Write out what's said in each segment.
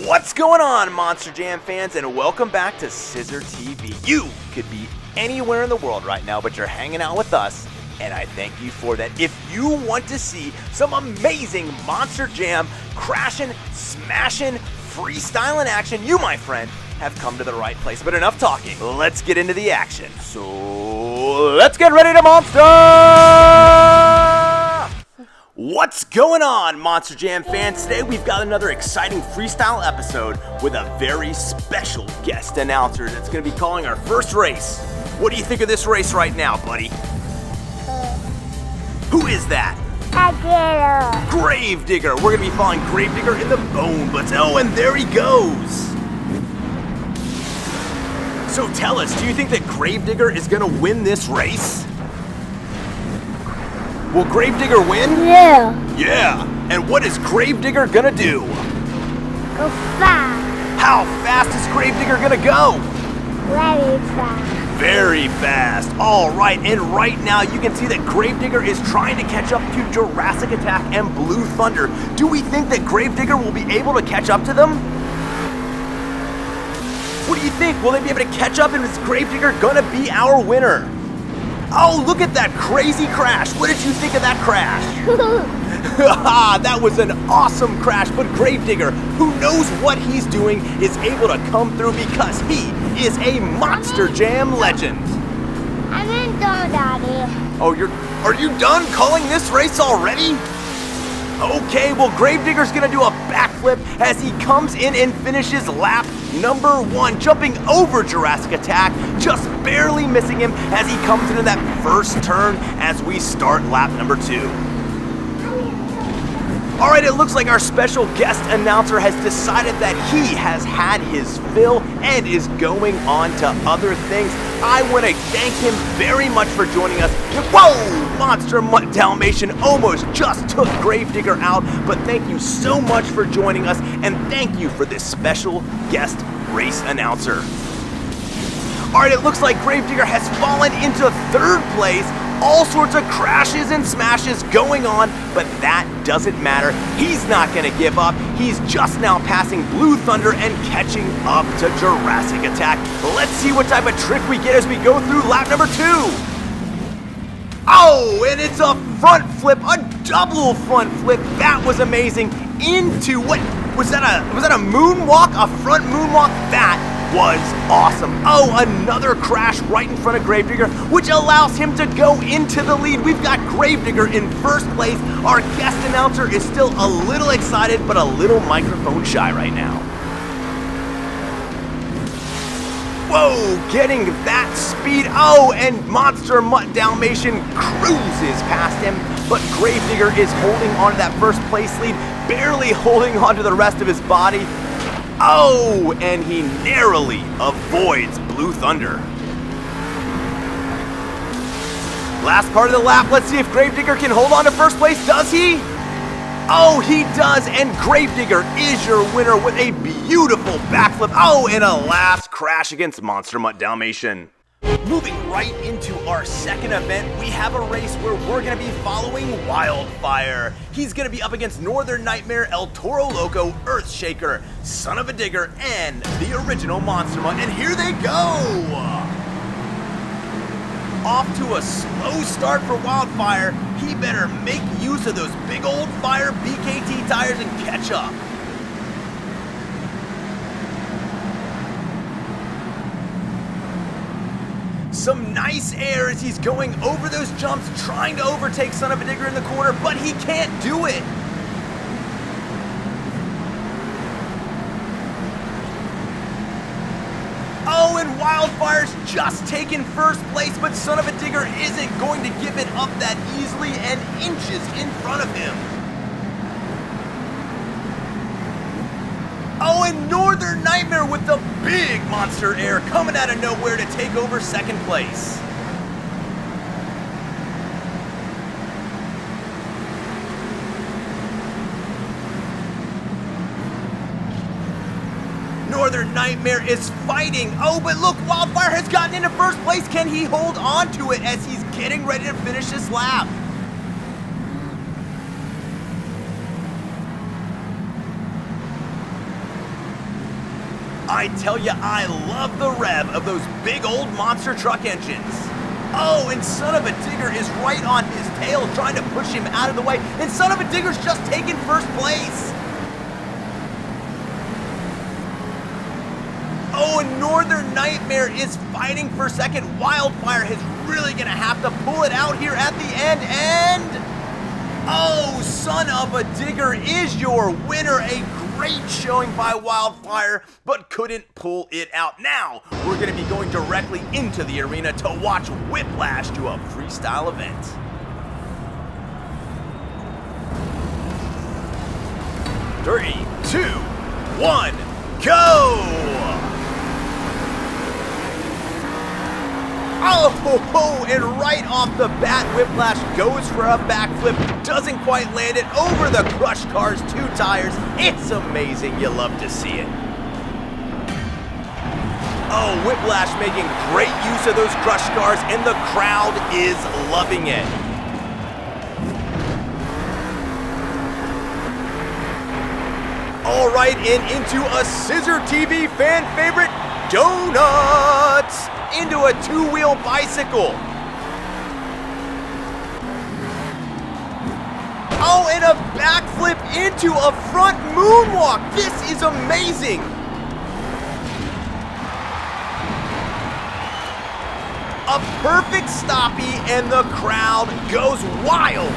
What's going on, Monster Jam fans, and welcome back to Scissor TV. You could be anywhere in the world right now, but you're hanging out with us, and I thank you for that. If you want to see some amazing Monster Jam crashing, smashing, freestyling action, you, my friend, have come to the right place. But enough talking. Let's get into the action. So let's get ready to monster! What's going on, Monster Jam fans? Today we've got another exciting freestyle episode with a very special guest announcer that's going to be calling our first race. What do you think of this race right now, buddy? Who is that? Gravedigger. We're going to be following Gravedigger in the bone butts. Oh, and there he goes. So tell us, do you think that Gravedigger is going to win this race? Will Gravedigger win? Yeah. Yeah. And what is Gravedigger gonna do? Go fast. How fast is Gravedigger gonna go? Very fast. Very fast. All right, and right now you can see that Gravedigger is trying to catch up to Jurassic Attack and Blue Thunder. Do we think that Gravedigger will be able to catch up to them? What do you think? Will they be able to catch up, and is Gravedigger gonna be our winner? Oh, look at that crazy crash. What did you think of that crash? That was an awesome crash, but Gravedigger, who knows what he's doing, is able to come through because he is a Monster Jam legend. I'm done, Daddy. Oh, are you done calling this race already? Okay, well, Gravedigger's gonna do a backflip as he comes in and finishes lap number 1, jumping over Jurassic Attack, just barely missing him as he comes into that first turn as we start lap number 2. All right, it looks like our special guest announcer has decided that he has had his fill and is going on to other things. I want to thank him very much for joining us. Whoa! Monster Mutt Dalmatian almost just took Gravedigger out, but thank you so much for joining us, and thank you for this special guest race announcer. All right, it looks like Gravedigger has fallen into 3rd place. All sorts of crashes and smashes going on, but that doesn't matter. He's not gonna give up. He's just now passing Blue Thunder and catching up to Jurassic Attack. Let's see what type of trick we get as we go through lap number 2. Oh, and it's a front flip, a double front flip. That was amazing. Into what was that a moonwalk? A front moonwalk? That was awesome. Oh, another crash right in front of Gravedigger, which allows him to go into the lead. We've got Gravedigger in 1st place. Our guest announcer is still a little excited, but a little microphone shy right now. Whoa, getting that speed. Oh, and Monster Mutt Dalmatian cruises past him, but Gravedigger is holding on to that 1st place lead, barely holding on to the rest of his body. Oh, and he narrowly avoids Blue Thunder. Last part of the lap, let's see if Gravedigger can hold on to 1st place. Does he? Oh, he does, and Gravedigger is your winner with a beautiful backflip. Oh, and a last crash against Monster Mutt Dalmatian. Moving right into our 2nd event, we have a race where we're going to be following Wildfire. He's going to be up against Northern Nightmare, El Toro Loco, EarthShaker, son-uva DIGGER, and the original Monster Mutt. And here they go! Off to a slow start for Wildfire. He better make use of those big old Fire BKT tires and catch up. Some nice air as he's going over those jumps, trying to overtake son-uva DIGGER in the corner, but he can't do it. Oh, and Wildfire's just taken 1st place, but son-uva DIGGER isn't going to give it up that easily and inches in front of him. Oh, and Northern Nightmare with the big monster air coming out of nowhere to take over 2nd place. Northern Nightmare is fighting. Oh, but look, Wildfire has gotten into 1st place. Can he hold on to it as he's getting ready to finish this lap? I tell ya, I love the rev of those big old monster truck engines. Oh, and son of a digger is right on his tail trying to push him out of the way, and son of a digger's just taken first place. Oh, and Northern Nightmare is fighting for second. Wildfire is really gonna have to pull it out here at the end, and oh, son of a digger is your winner. A great showing by Wildfire, but couldn't pull it out. Now, we're gonna be going directly into the arena to watch Whiplash do a freestyle event. Three, 2, 1, go! Oh, and right off the bat, Whiplash goes for a backflip, doesn't quite land it over the crushed car's 2 tires. It's amazing, you love to see it. Oh, Whiplash making great use of those crushed cars, and the crowd is loving it. All right, and into a Scissor TV fan favorite, Donuts! Into a 2-wheel bicycle. Oh, and a backflip into a front moonwalk. This is amazing. A perfect stoppie, and the crowd goes wild.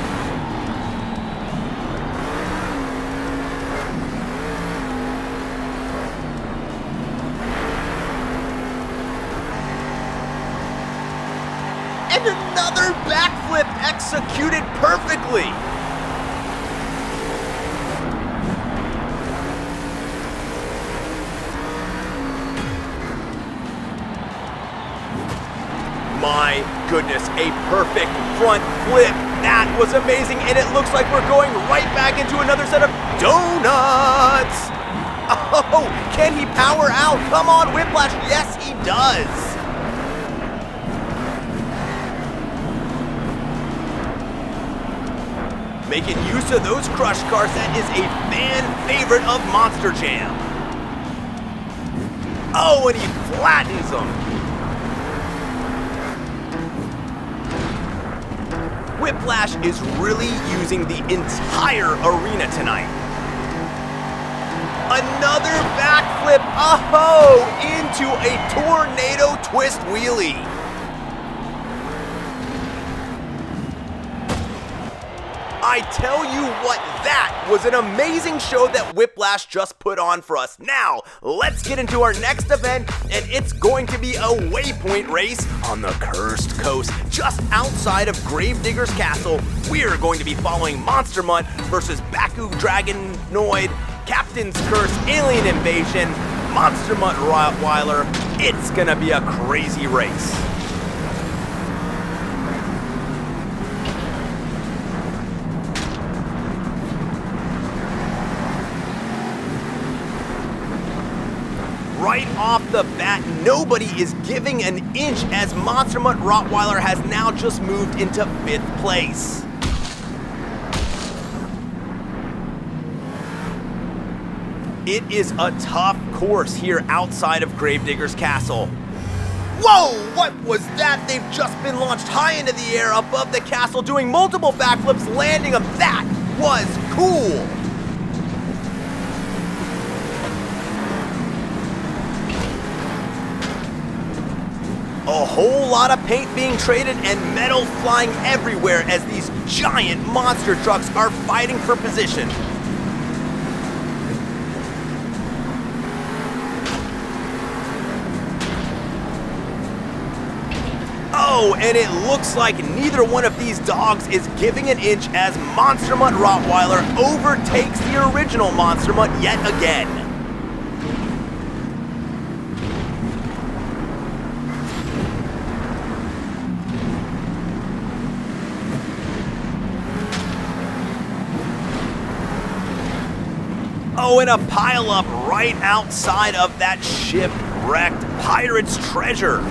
And another backflip executed perfectly. My goodness, a perfect front flip. That was amazing, and it looks like we're going right back into another set of donuts. Oh, can he power out? Come on, Whiplash. Yes, he does. Making use of those crush cars, that is a fan favorite of Monster Jam. Oh, and he flattens them. Whiplash is really using the entire arena tonight. Another backflip, oh, into a tornado twist wheelie. I tell you what, that was an amazing show that Whiplash just put on for us. Now, let's get into our next event, and it's going to be a waypoint race on the Cursed Coast, just outside of Gravedigger's castle. We're going to be following Monster Mutt versus Bakugan Dragonoid, Captain's Curse, Alien Invasion, Monster Mutt Rottweiler. It's gonna be a crazy race. Right off the bat, nobody is giving an inch as Monster Mutt Rottweiler has now just moved into 5th place. It is a tough course here outside of Gravedigger's castle. Whoa, what was that? They've just been launched high into the air above the castle, doing multiple backflips, landing them. That was cool. A whole lot of paint being traded and metal flying everywhere as these giant monster trucks are fighting for position. Oh, and it looks like neither one of these dogs is giving an inch as Monster Mutt Rottweiler overtakes the original Monster Mutt yet again. Oh, and a pileup right outside of that shipwrecked pirate's treasure.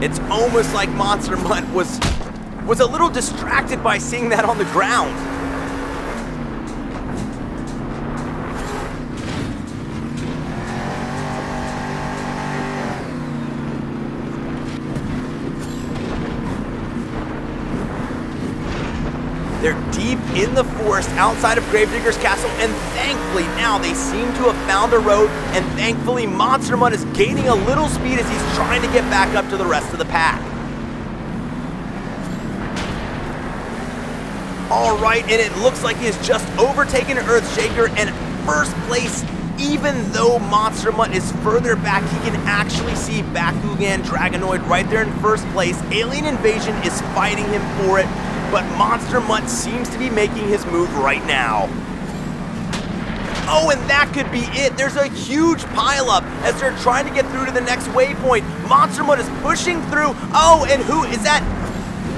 It's almost like Monster Mutt was a little distracted by seeing that on the ground. deep in the forest outside of Gravedigger's castle, and thankfully now they seem to have found a road, and thankfully Monster Mutt is gaining a little speed as he's trying to get back up to the rest of the pack. Alright, and it looks like he has just overtaken EarthShaker, and first place. Even though Monster Mutt is further back, he can actually see Bakugan Dragonoid right there in first place. Alien Invasion is fighting him for it, but Monster Mutt seems to be making his move right now. Oh, and that could be it. There's a huge pileup as they're trying to get through to the next waypoint. Monster Mutt is pushing through. Oh, and who is that?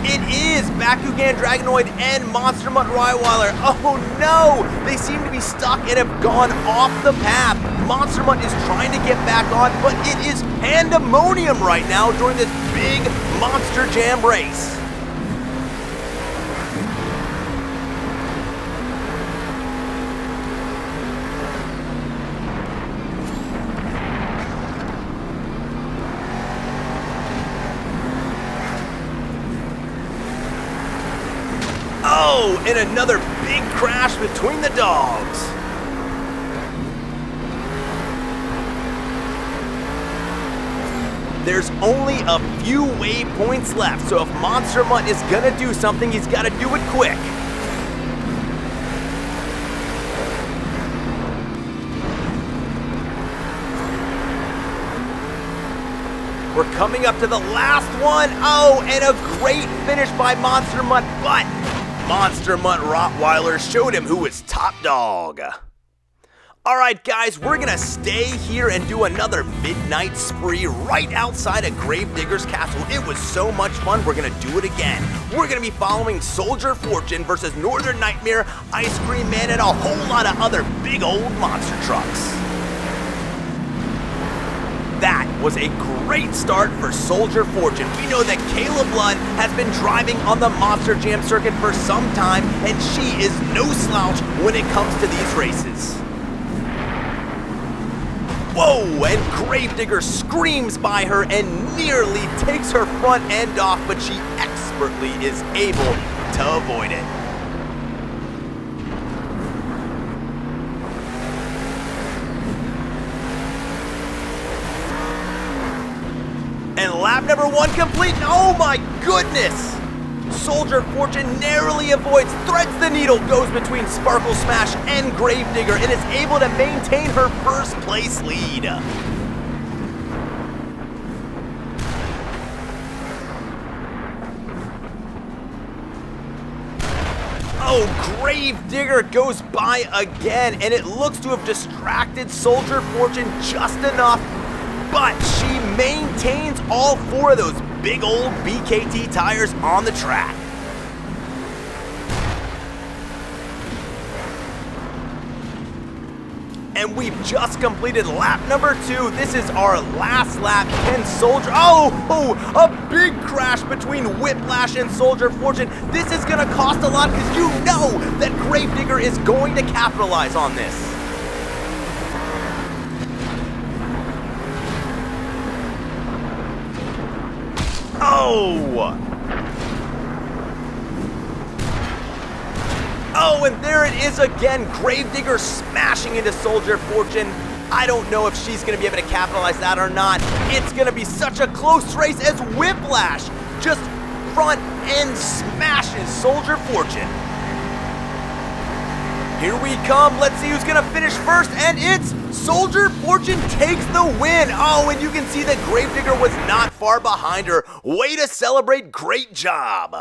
It is Bakugan Dragonoid and Monster Mutt Ryweiler. Oh no! They seem to be stuck and have gone off the path. Monster Mutt is trying to get back on, but it is pandemonium right now during this big Monster Jam race. Oh, and another big crash between the dogs. There's only a few waypoints left, so if Monster Mutt is gonna do something, he's gotta do it quick. We're coming up to the last one. Oh, and a great finish by Monster Mutt, but Monster Mutt Rottweiler showed him who was top dog. Alright guys, we're gonna stay here and do another midnight spree right outside of Gravedigger's castle. It was so much fun, we're gonna do it again. We're gonna be following Soldier Fortune versus Northern Nightmare, Ice Cream Man, and a whole lot of other big old monster trucks. That was a great start for Soldier Fortune. We know that Kayla Blood has been driving on the Monster Jam circuit for some time, and she is no slouch when it comes to these races. Whoa, and Gravedigger screams by her and nearly takes her front end off, but she expertly is able to avoid it. And lap number 1 complete, and oh my goodness! Soldier Fortune narrowly avoids, threads the needle, goes between Sparkle Smash and Gravedigger, and is able to maintain her first place lead. Oh, Gravedigger goes by again, and it looks to have distracted Soldier Fortune just enough, but she maintains all 4 of those big old BKT tires on the track. And we've just completed lap number 2. This is our last lap. Can Soldier... Oh, a big crash between Whiplash and Soldier Fortune. This is gonna cost a lot because you know that Gravedigger is going to capitalize on this. Oh, and there it is again. Gravedigger smashing into Soldier Fortune. I don't know if she's going to be able to capitalize that or not. It's going to be such a close race as Whiplash just front end smashes Soldier Fortune. Here we come. Let's see who's going to finish first, and it's Soldier Fortune takes the win. Oh, and you can see that Gravedigger was not far behind her. Way to celebrate. Great job.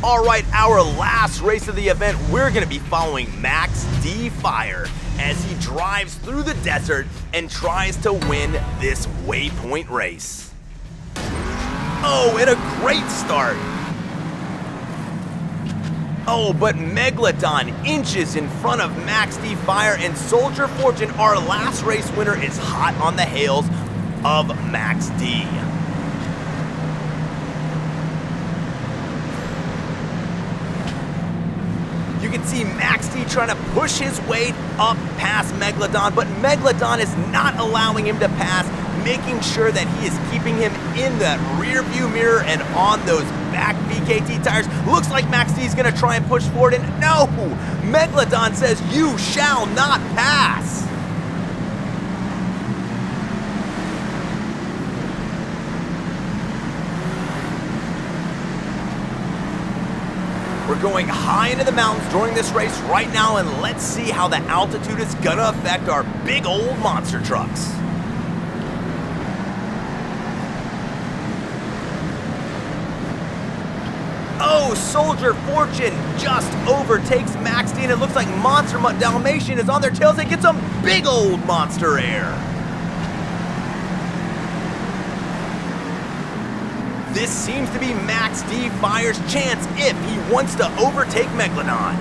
All right, our last race of the event, we're going to be following Max D Fire as he drives through the desert and tries to win this waypoint race. Oh, and a great start. Oh, but Megalodon inches in front of Max D Fire, and Soldier Fortune, our last race winner, is hot on the heels of Max D. You can see Max D trying to push his way up past Megalodon, but Megalodon is not allowing him to pass, making sure that he is keeping him in the rear view mirror and on those back BKT tires. Looks like Max D is going to try and push forward, and no! Megalodon says, "You shall not pass." We're going high into the mountains during this race right now, and let's see how the altitude is gonna affect our big old monster trucks. Oh, Soldier Fortune just overtakes Max D, and it looks like Monster Mutt Dalmatian is on their tails. They get some big old monster air. This seems to be Max D Fire's chance if he wants to overtake Megalodon.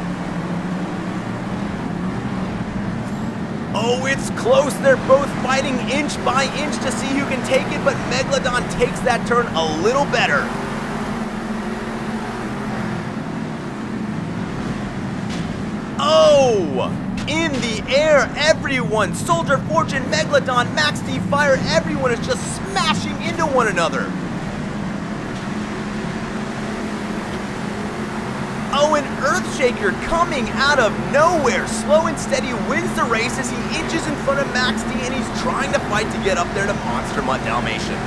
Oh, it's close. They're both fighting inch by inch to see who can take it, but Megalodon takes that turn a little better. Oh! In the air, everyone! Soldier Fortune, Megalodon, Max D Fire, everyone is just smashing into one another. Oh, and EarthShaker coming out of nowhere. Slow and steady wins the race as he inches in front of Max D, and he's trying to fight to get up there to Monster Mutt Dalmatian.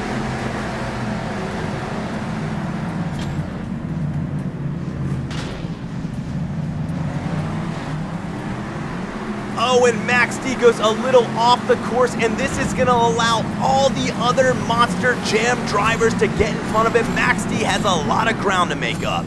Oh, and Max D goes a little off the course, and this is going to allow all the other Monster Jam drivers to get in front of him. Max D has a lot of ground to make up.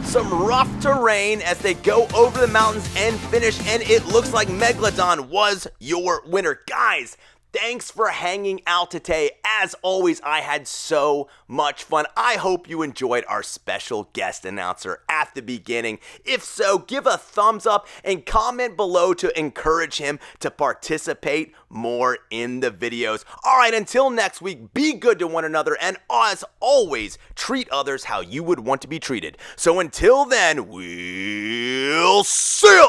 Some rough terrain as they go over the mountains and finish, and it looks like Megalodon was your winner. Guys, thanks for hanging out today. As always, I had so much fun. I hope you enjoyed our special guest announcer at the beginning. If so, give a thumbs up and comment below to encourage him to participate more in the videos. All right, until next week, be good to one another, and as always, treat others how you would want to be treated. So until then, we'll see ya!